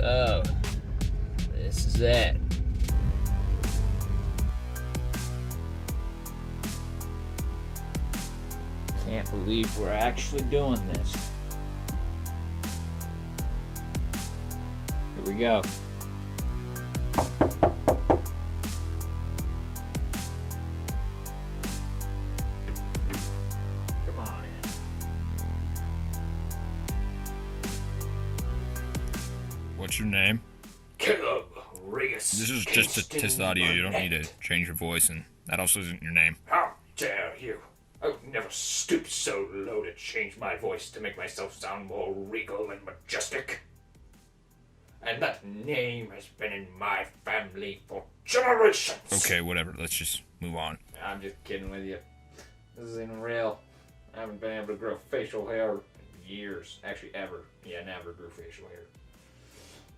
So, this is it. Can't believe we're actually doing this. Here we go. Come on in. What's your name? Caleb Regas. This is just a test audio. You don't need to change your voice, and that also isn't your name. How dare you? I would never stoop so low to change my voice to make myself sound more regal and majestic. And that name has been in my family for generations. Okay, whatever. Let's just move on. I'm just kidding with you. This isn't real. I haven't been able to grow facial hair in years. Actually, ever. Yeah, never grew facial hair.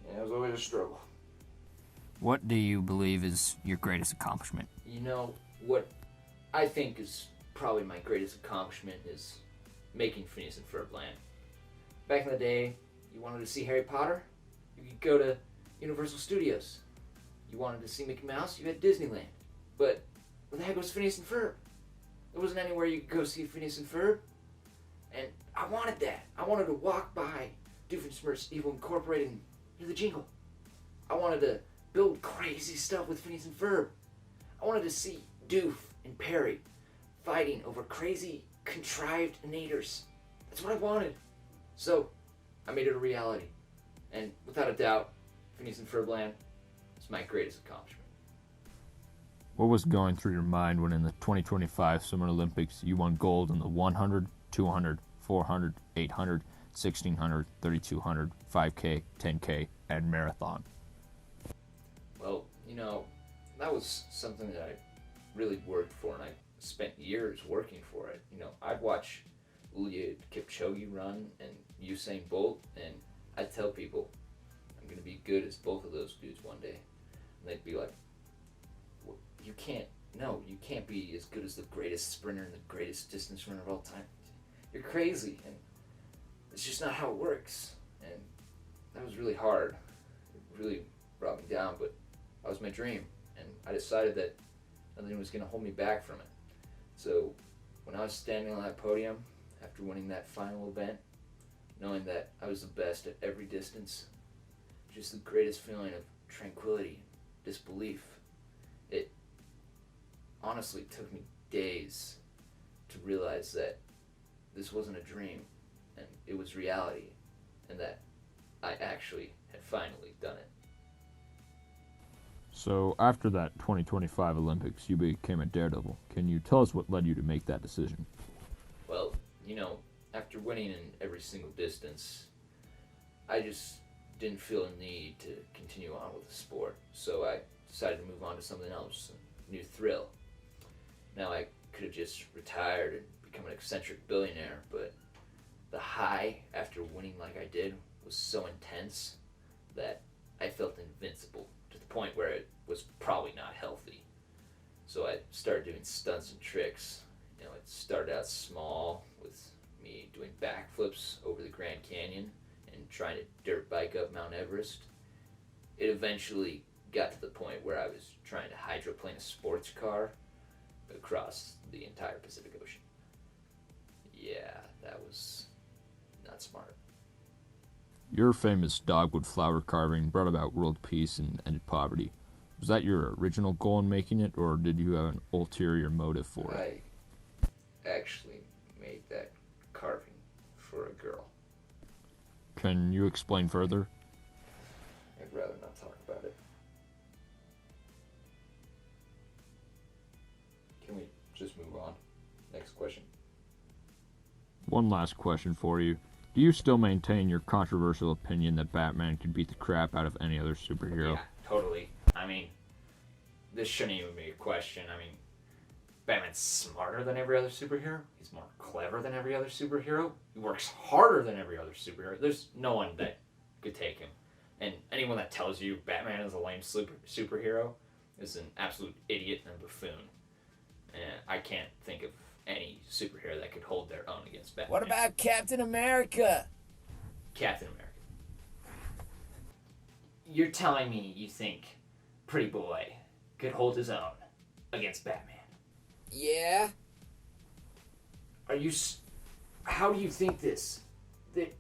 Yeah, it was always a struggle. What do you believe is your greatest accomplishment? You know, what I think is probably my greatest accomplishment is making Phineas and Ferb land. Back in the day, you wanted to see Harry Potter? You could go to Universal Studios. You wanted to see Mickey Mouse? You had Disneyland. But where the heck was Phineas and Ferb? There wasn't anywhere you could go see Phineas and Ferb. And I wanted that. I wanted to walk by Doofenshmirtz Evil Incorporated and hear the jingle. I wanted to build crazy stuff with Phineas and Ferb. I wanted to see Doof and Perry fighting over crazy, contrived naders. That's what I wanted. So, I made it a reality. And without a doubt, Phineas and Ferb Land is my greatest accomplishment. What was going through your mind when in the 2025 Summer Olympics you won gold in the 100, 200, 400, 800, 1600, 3200, 5K, 10K, and marathon? Well, you know, that was something that I really worked for, and I spent years working for it. You know, I'd watch Eliud Kipchoge run and Usain Bolt, and I'd tell people I'm going to be good as both of those dudes one day. And they'd be like, well, you can't be as good as the greatest sprinter and the greatest distance runner of all time. You're crazy, and it's just not how it works. And that was really hard. It really brought me down, but that was my dream, and I decided that nothing was going to hold me back from it. So when I was standing on that podium after winning that final event, knowing that I was the best at every distance, just the greatest feeling of tranquility, disbelief. It honestly took me days to realize that this wasn't a dream, and it was reality, and that I actually had finally done it. So after that 2025 Olympics, you became a daredevil. Can you tell us what led you to make that decision? Well, you know, after winning in every single distance, I just didn't feel a need to continue on with the sport. So I decided to move on to something else, a new thrill. Now I could have just retired and become an eccentric billionaire, but the high after winning like I did was so intense that I felt invincible to the point where it was probably not healthy. So I started doing stunts and tricks. You know, it started out small with me doing backflips over the Grand Canyon and trying to dirt bike up Mount Everest. It eventually got to the point where I was trying to hydroplane a sports car across the entire Pacific Ocean. Yeah, that was not smart. Your famous dogwood flower carving brought about world peace and ended poverty. Was that your original goal in making it, or did you have an ulterior motive for it? I actually made that carving for a girl. Can you explain further? I'd rather not talk about it. Can we just move on? Next question. One last question for you. Do you still maintain your controversial opinion that Batman could beat the crap out of any other superhero? Yeah, totally. I mean, this shouldn't even be a question. I mean, Batman's smarter than every other superhero. He's more clever than every other superhero. He works harder than every other superhero. There's no one that could take him. And anyone that tells you Batman is a lame superhero is an absolute idiot and a buffoon. And I can't think of any superhero that could hold their own against Batman. What about Captain America? Captain America? you're telling me you think Pretty Boy could hold his own against Batman? Yeah? Are you... How do you think this? That...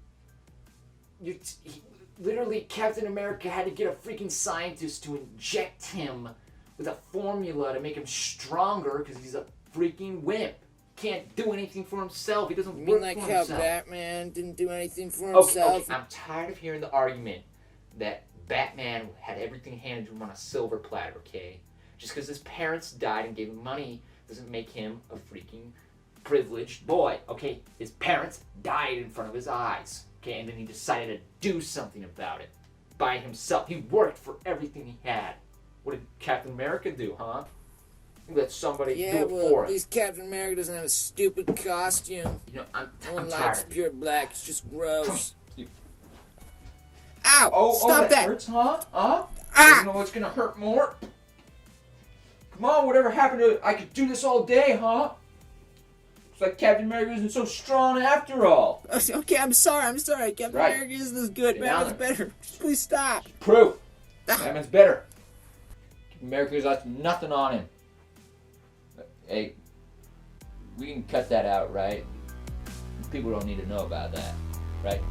Literally, Captain America had to get a freaking scientist to inject him with a formula to make him stronger because he's a freaking wimp. Can't do anything for himself. He doesn't You work mean like for how himself. Batman didn't do anything for Okay, himself? I'm tired of hearing the argument that Batman had everything handed to him on a silver platter, okay? Just because his parents died and gave him money doesn't make him a freaking privileged boy, okay? His parents died in front of his eyes, okay? And then he decided to do something about it by himself. He worked for everything he had. What did Captain America do, huh? He let somebody do it for at him. least Captain America doesn't have a stupid costume. You know, I'm No one tired likes of it. pure black. It's just gross. You- Ow! Stop that! hurts, huh? Huh? Ah! You know what's gonna hurt more? Come on, whatever happened to it? I could do this all day, huh? It's like Captain America isn't so strong after all. Okay, I'm sorry. Captain Right. America isn't as good. Get down Batman's there. better. Just please stop. Proof. Ah. Batman's better. Captain America's got nothing on him. Hey, we can cut that out, right? People don't need to know about that, right?